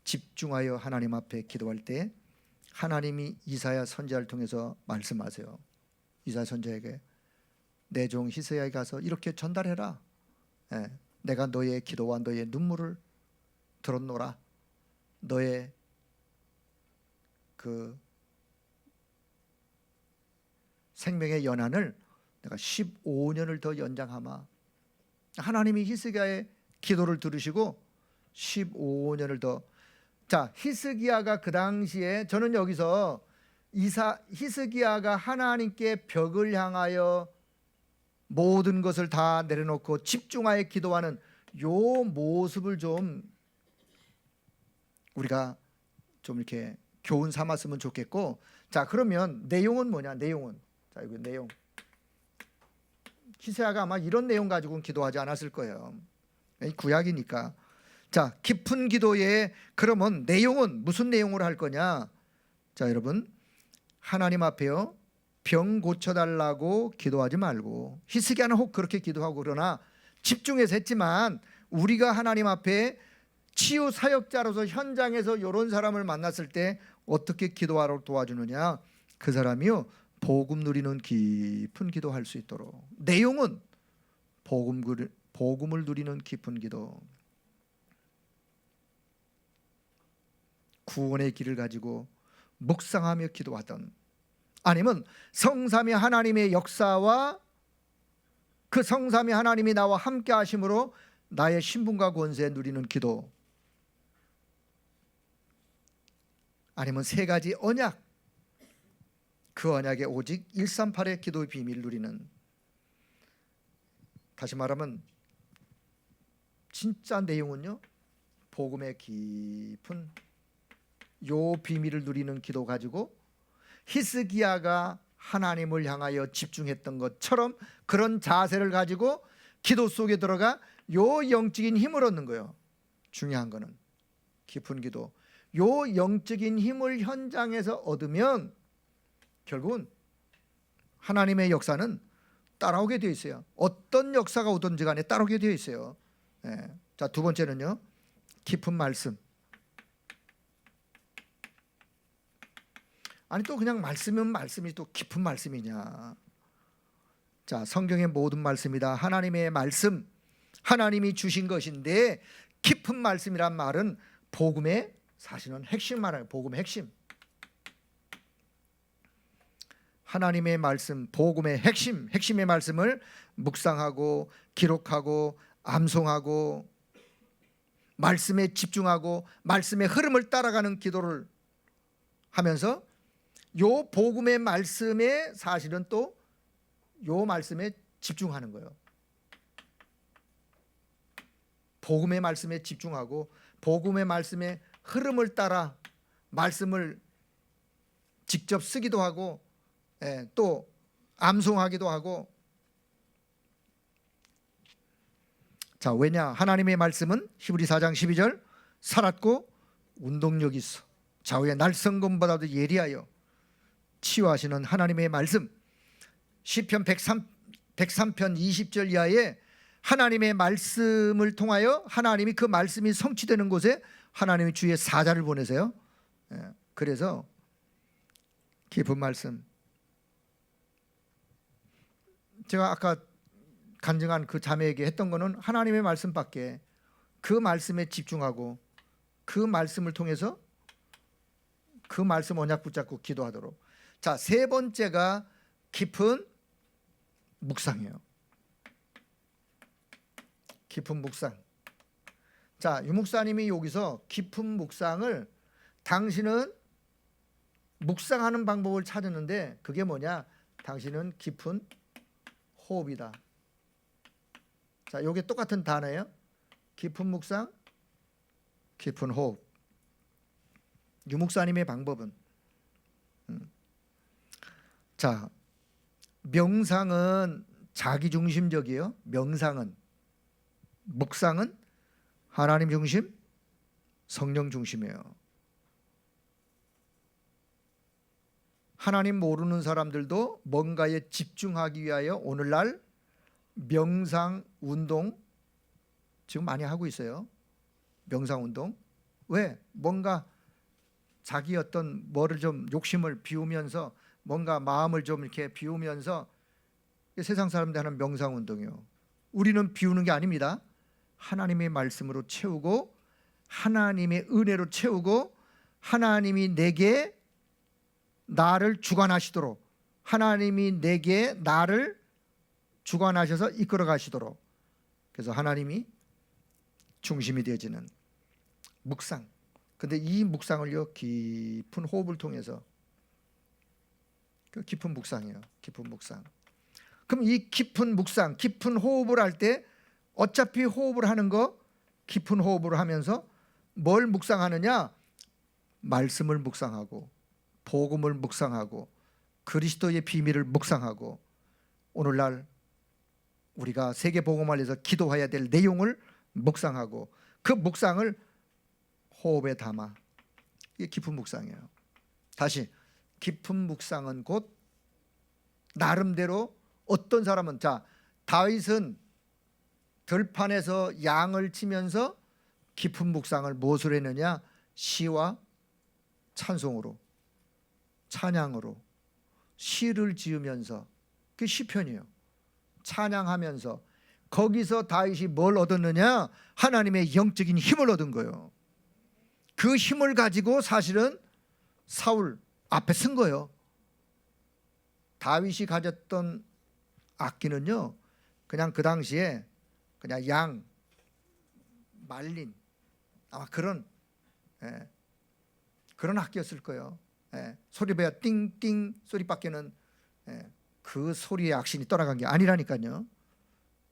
집중하여 하나님 앞에 기도할 때 하나님이 이사야 선지자를 통해서 말씀하세요. 이사야 선지자에게 내 종 히스기야에게 가서 이렇게 전달해라. 내가 너의 기도와 너의 눈물을 들었노라. 너의 그 생명의 연한을 내가 15년을 더 연장하마. 하나님이 히스기야의 기도를 들으시고 15년을 더. 자, 히스기야가 그 당시에, 저는 여기서 히스기야가 하나님께 벽을 향하여 모든 것을 다 내려놓고 집중하여 기도하는 요 모습을 좀 우리가 좀 이렇게 교훈 삼았으면 좋겠고. 자, 그러면 내용은 뭐냐? 내용은, 자, 이거 내용. 히스기야가 아마 이런 내용 가지고는 기도하지 않았을 거예요. 구약이니까. 자, 깊은 기도의 그러면 내용은 무슨 내용으로 할 거냐? 자, 여러분, 하나님 앞에요 병 고쳐달라고 기도하지 말고, 히스기야는 혹 그렇게 기도하고 그러나 집중해서 했지만, 우리가 하나님 앞에 치유 사역자로서 현장에서 이런 사람을 만났을 때 어떻게 기도하러 도와주느냐? 그 사람이요 복음 누리는 깊은 기도할 수 있도록. 내용은 복음을 누리는 깊은 기도, 구원의 길을 가지고 묵상하며 기도하던, 아니면 성삼위 하나님의 역사와 그 성삼위 하나님이 나와 함께 하심으로 나의 신분과 권세 누리는 기도, 아니면 세 가지 언약, 그 언약의 오직 138의 기도의 비밀 누리는. 다시 말하면 진짜 내용은요 복음의 깊은 요 비밀을 누리는 기도 가지고 히스기야가 하나님을 향하여 집중했던 것처럼 그런 자세를 가지고 기도 속에 들어가 요 영적인 힘을 얻는 거예요. 중요한 거는 깊은 기도, 요 영적인 힘을 현장에서 얻으면 결국은 하나님의 역사는 따라오게 되어 있어요. 어떤 역사가 오든지 간에 따라오게 되어 있어요. 자, 두 번째는요 깊은 말씀. 아니 또 그냥 말씀이면 말씀이 또 깊은 말씀이냐? 자, 성경의 모든 말씀이다 하나님의 말씀, 하나님이 주신 것인데, 깊은 말씀이란 말은 복음의 사실은 핵심 말이에요. 복음의 핵심, 하나님의 말씀, 복음의 핵심의 말씀을 묵상하고 기록하고 암송하고 말씀에 집중하고 말씀의 흐름을 따라가는 기도를 하면서 요 복음의 말씀에 사실은 또 요 말씀에 집중하는 거예요. 복음의 말씀에 집중하고 복음의 말씀의 흐름을 따라 말씀을 직접 쓰기도 하고 또 암송하기도 하고. 자, 왜냐? 하나님의 말씀은 히브리 4장 12절 살았고 운동력이 있어 좌우의 날성검보다도 예리하여 치유하시는 하나님의 말씀. 시편 103편 20절 이하에 하나님의 말씀을 통하여 하나님이 그 말씀이 성취되는 곳에 하나님이 주의 사자를 보내세요. 그래서 깊은 말씀, 제가 아까 간증한 그 자매에게 했던 거는 하나님의 말씀밖에, 그 말씀에 집중하고 그 말씀을 통해서 그 말씀 언약 붙잡고 기도하도록. 자, 세 번째가 깊은 묵상이에요. 깊은 묵상. 자, 유 목사님이 여기서 깊은 묵상을, 당신은 묵상하는 방법을 찾았는데 그게 뭐냐? 당신은 깊은 호흡이다. 자, 이게 똑같은 단어예요. 깊은 묵상, 깊은 호흡. 유 목사님의 방법은 자, 명상은 자기중심적이에요. 명상은. 묵상은 하나님 중심, 성령 중심이에요. 하나님 모르는 사람들도 뭔가에 집중하기 위하여 오늘날 명상 운동 지금 많이 하고 있어요. 명상 운동. 왜? 뭔가 자기 어떤 뭐를 좀 욕심을 비우면서, 뭔가 마음을 좀 이렇게 비우면서, 세상 사람들 하는 명상 운동이요. 우리는 비우는 게 아닙니다. 하나님의 말씀으로 채우고 하나님의 은혜로 채우고 하나님이 내게 나를 주관하시도록, 하나님이 내게 나를 주관하셔서 이끌어 가시도록. 그래서 하나님이 중심이 되어지는 묵상. 근데 이 묵상을요, 깊은 호흡을 통해서, 그 깊은 묵상이에요. 깊은 묵상. 그럼 이 깊은 묵상, 깊은 호흡을 할 때 어차피 호흡을 하는 거, 깊은 호흡을 하면서 뭘 묵상하느냐? 말씀을 묵상하고 복음을 묵상하고 그리스도의 비밀을 묵상하고 오늘날 우리가 세계 복음을 위해서 기도해야 될 내용을 묵상하고 그 묵상을 호흡에 담아. 이게 깊은 묵상이에요. 다시, 깊은 묵상은 곧 나름대로 어떤 사람은, 자, 다윗은 들판에서 양을 치면서 깊은 묵상을 무엇을 했느냐? 시와 찬송으로, 찬양으로 시를 지으면서, 그게 시편이에요. 찬양하면서. 거기서 다윗이 뭘 얻었느냐? 하나님의 영적인 힘을 얻은 거예요. 그 힘을 가지고 사실은 사울 앞에 쓴 거예요. 다윗이 가졌던 악기는요, 그냥 그 당시에 그냥 양 말린 아마 그런 그런 악기였을 거예요. 소리배야 띵띵 소리밖에는 그 소리의 악신이 떠나간 게 아니라니까요.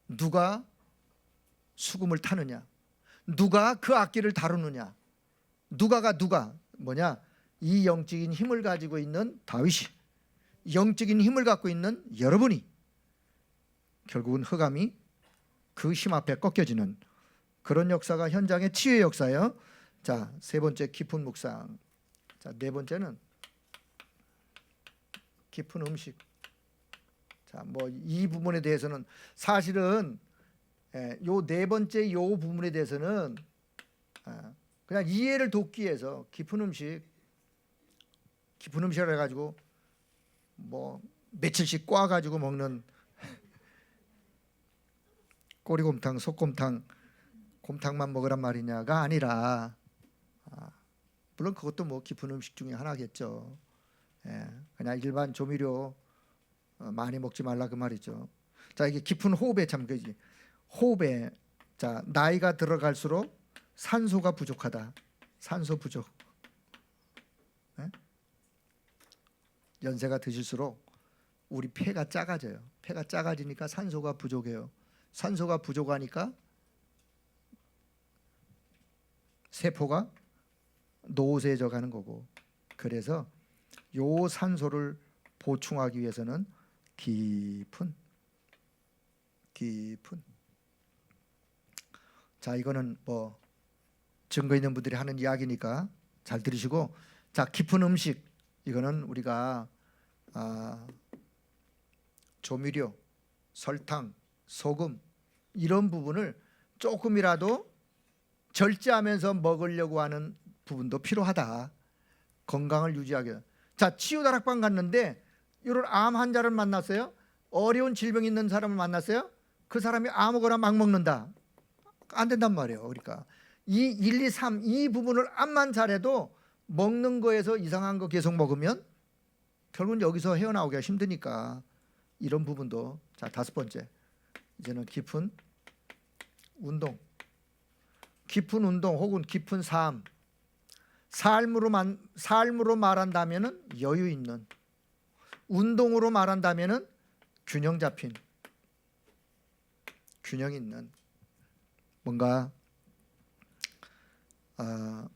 누가 수금을 타느냐, 누가 그 악기를 다루느냐, 누가 뭐냐? 이 영적인 힘을 가지고 있는 다윗이, 영적인 힘을 갖고 있는 여러분이 결국은 흑암이 그 힘 앞에 꺾여지는 그런 역사가 현장의 치유의 역사예요. 자, 세 번째 깊은 묵상. 자, 네 번째는 깊은 음식. 자, 뭐 이 부분에 대해서는 사실은 요 네 번째 요 부분에 대해서는 그냥 이해를 돕기 위해서 깊은 음식을 해가지고 뭐 며칠씩 꽈가지고 먹는 꼬리곰탕, 속곰탕, 곰탕만 먹으란 말이냐가 아니라, 물론 그것도 뭐 깊은 음식 중에 하나겠죠. 그냥 일반 조미료 많이 먹지 말라 그 말이죠. 자, 이게 깊은 호흡에 참 그지. 호흡에 자, 나이가 들어갈수록 산소가 부족하다. 산소 부족. 네? 연세가 드실수록 우리 폐가 작아져요. 폐가 작아지니까 산소가 부족해요. 산소가 부족하니까 세포가 노쇠져 가는 거고. 그래서 요 산소를 보충하기 위해서는 깊은 자, 이거는 뭐 증거 있는 분들이 하는 이야기니까 잘 들으시고, 자, 깊은 음식, 이거는 우리가 조미료, 설탕, 소금 이런 부분을 조금이라도 절제하면서 먹으려고 하는 부분도 필요하다. 건강을 유지하게. 자, 치유다락방 갔는데 이런 암 환자를 만났어요. 어려운 질병 있는 사람을 만났어요. 그 사람이 아무거나 막 먹는다. 안 된단 말이에요. 그러니까 이 1, 2, 3 이 부분을 암만 잘해도 먹는 거에서 이상한 거 계속 먹으면 결국은 여기서 헤어나오기가 힘드니까 이런 부분도. 자, 5번째, 이제는 깊은 운동. 깊은 운동 혹은 깊은 삶. 삶으로 말한다면은 여유 있는, 운동으로 말한다면은 균형 잡힌, 균형 있는, 뭔가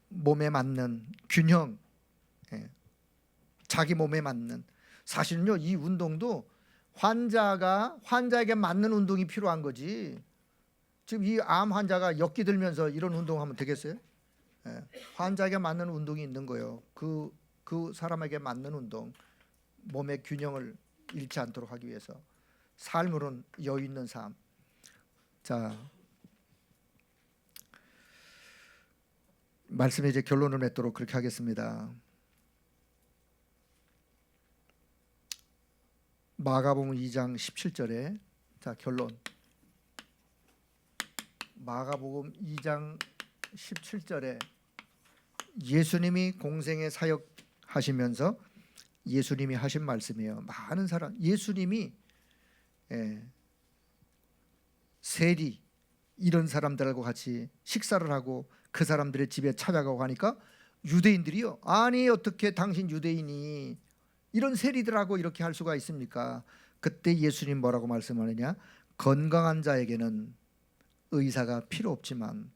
몸에 맞는 균형, 자기 몸에 맞는. 사실은요, 이 운동도 환자에게 맞는 운동이 필요한 거지. 지금 이 암 환자가 역기 들면서 이런 운동하면 되겠어요? 환자에게 맞는 운동이 있는 거예요. 그 사람에게 맞는 운동, 몸의 균형을 잃지 않도록 하기 위해서. 삶으로는 여유 있는 삶. 자, 말씀에 이제 결론을 맺도록 그렇게 하겠습니다. 마가복음 2장 17절에 자, 결론. 마가복음 2장 17절에 예수님이 공생의 사역하시면서 예수님이 하신 말씀이에요. 많은 사람, 예수님이 세리 이런 사람들하고 같이 식사를 하고 그 사람들의 집에 찾아가고 하니까 유대인들이요, 아니 어떻게 당신 유대인이 이런 세리들하고 이렇게 할 수가 있습니까? 그때 예수님 뭐라고 말씀하느냐? 건강한 자에게는 의사가 필요 없지만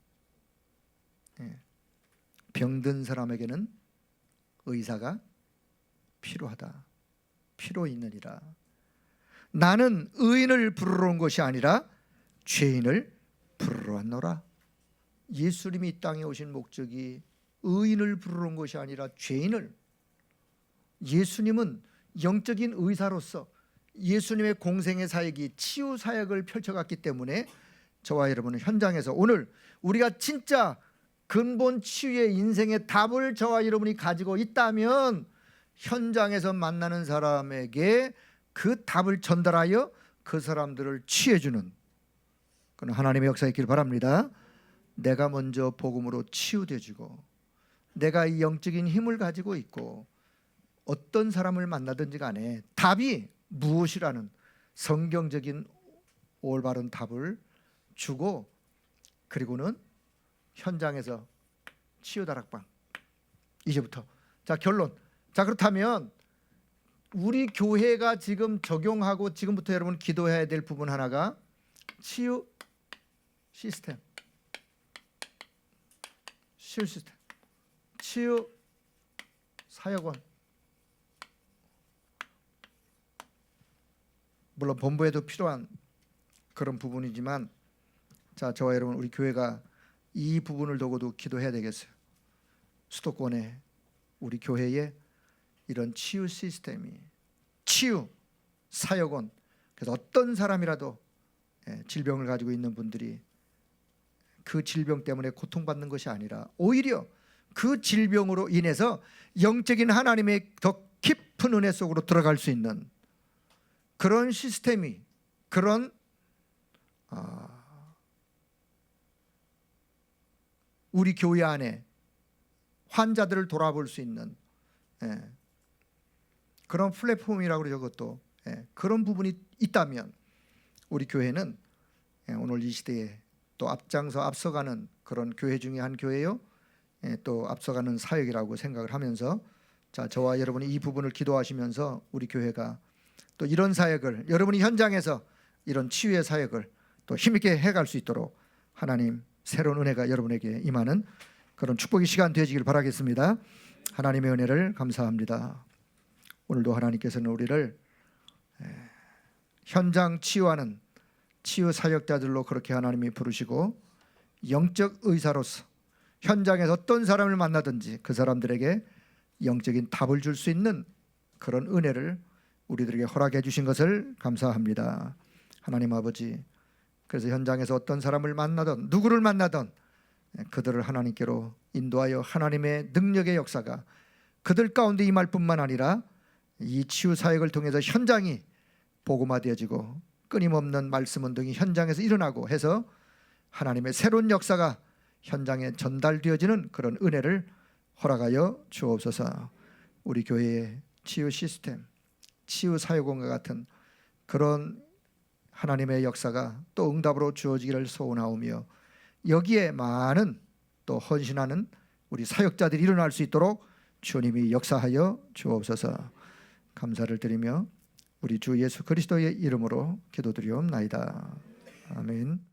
병든 사람에게는 의사가 필요하다. 필요 있느니라. 나는 의인을 부르러 온 것이 아니라 죄인을 부르러 왔노라. 예수님이 이 땅에 오신 목적이 의인을 부르러 온 것이 아니라 죄인을. 예수님은 영적인 의사로서 예수님의 공생의 사역이 치유 사역을 펼쳐갔기 때문에 저와 여러분은 현장에서 오늘 우리가 진짜 근본 치유의 인생의 답을 저와 여러분이 가지고 있다면 현장에서 만나는 사람에게 그 답을 전달하여 그 사람들을 치유해주는 그런 하나님의 역사 있기를 바랍니다. 내가 먼저 복음으로 치유되어지고 내가 이 영적인 힘을 가지고 있고 어떤 사람을 만나든지 간에 답이 무엇이라는 성경적인 올바른 답을 주고, 그리고는 현장에서 치유다락방 이제부터. 자, 결론. 자, 그렇다면 우리 교회가 지금 적용하고 지금부터 여러분 기도해야 될 부분 하나가 치유 시스템. 치유 사역원. 물론 본부에도 필요한 그런 부분이지만, 자, 저와 여러분 우리 교회가 이 부분을 두고도 기도해야 되겠어요. 수도권에 우리 교회에 이런 치유 시스템이, 치유 사역원. 그래서 어떤 사람이라도 질병을 가지고 있는 분들이 그 질병 때문에 고통받는 것이 아니라 오히려 그 질병으로 인해서 영적인 하나님의 더 깊은 은혜 속으로 들어갈 수 있는 그런 시스템이, 그런 우리 교회 안에 환자들을 돌아볼 수 있는 그런 플랫폼이라고 그러죠. 그것도 그런 부분이 있다면 우리 교회는 오늘 이 시대에 또 앞서가는 그런 교회 중에 한 교회요, 또 앞서가는 사역이라고 생각을 하면서, 자, 저와 여러분이 이 부분을 기도하시면서 우리 교회가 또 이런 사역을, 여러분이 현장에서 이런 치유의 사역을 또 힘있게 해갈 수 있도록 하나님 새로운 은혜가 여러분에게 임하는 그런 축복의 시간 되시길 바라겠습니다. 하나님의 은혜를 감사합니다. 오늘도 하나님께서는 우리를 현장 치유하는 치유 사역자들로 그렇게 하나님이 부르시고, 영적 의사로서 현장에서 어떤 사람을 만나든지 그 사람들에게 영적인 답을 줄 수 있는 그런 은혜를 우리들에게 허락해 주신 것을 감사합니다. 하나님 아버지, 그래서 현장에서 어떤 사람을 만나든 누구를 만나든 그들을 하나님께로 인도하여 하나님의 능력의 역사가 그들 가운데 임할 뿐만 아니라 이 치유 사역을 통해서 현장이 복음화되어지고 끊임없는 말씀 운동이 현장에서 일어나고 해서 하나님의 새로운 역사가 현장에 전달되어지는 그런 은혜를 허락하여 주옵소서. 우리 교회의 치유 시스템, 치유 사역원과 같은 그런 하나님의 역사가 또 응답으로 주어지기를 소원하오며, 여기에 많은 또 헌신하는 우리 사역자들이 일어날 수 있도록 주님이 역사하여 주옵소서. 감사를 드리며 우리 주 예수 그리스도의 이름으로 기도드리옵나이다. 아멘.